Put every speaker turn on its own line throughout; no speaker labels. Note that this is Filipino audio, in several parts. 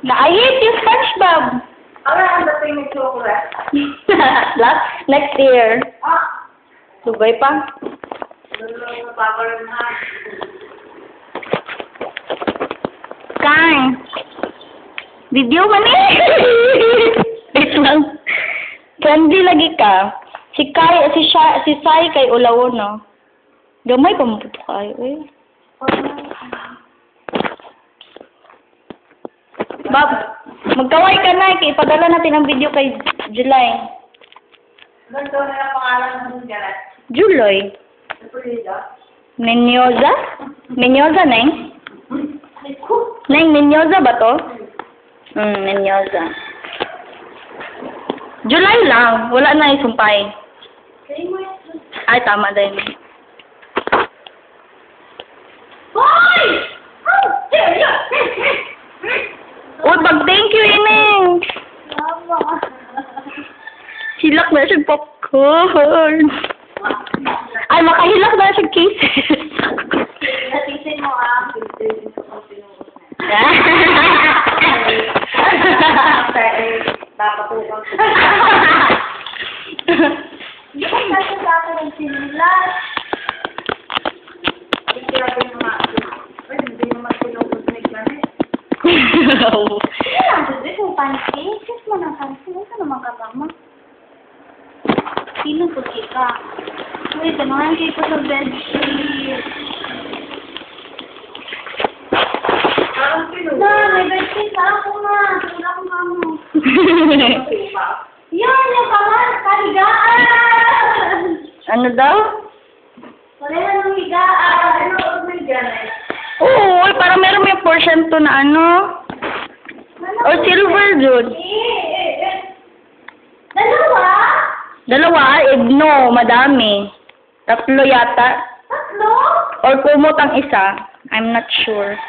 I hate you, SpongeBob.
Wala ang dating may chocolate.
Next year. Sugay pa.
Napapalong na.
Kang. Video man eh. Wait lang. Friendly lagi ka. Si Sai kay Ulawon, no? Gamay pa mo po kayo, eh. Bob, magkaway ka na. Ipadala natin ang video kay July.
Ganito na ang pangalan ng galat.
Juloy. Menyoza? Menyoza, Neng? Neng, Menyoza ba to? Menyoza. July lang. Wala na isumpay. Ay, tama din.
Hoy!
Uy, mag-thank you, Ineng. Hilak na siya popcorn. Ay, makahilak na siya cases.
Natisin mo Papatulong. Hindi ko kasi sa akin ang sinilas. Hindi naman sinugod na iglanet. Hindi kung pancake. Kiss mo ng pancake. Ito naman kabama. Sino po ka? Wait, naman kayo ko sa bedsheet. Na, may bedsheet na ako nga. Wala akong mamo. Yan, yung kaligaan!
Ano daw?
Wala na nung higaan. Ano ang may ganit?
Oo, parang meron may portion to na ano. O silver dun.
Dalawa?
Dalawa, no, madami. Tatlo yata.
Tatlo?
Or kumot ang isa. I'm not sure.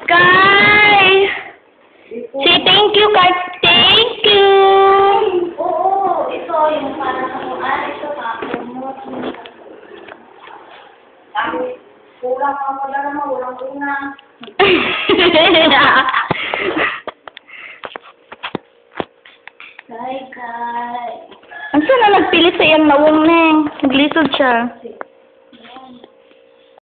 Kai! Say thank you, Kai. Thank you!
Oo, ito yung para sa kuan. Ito pa, promote. Kulang ang pala naman, walang unang. Kai.
Ang saan na nagpilit sa iyang nawong, Neng? Naglisod siya.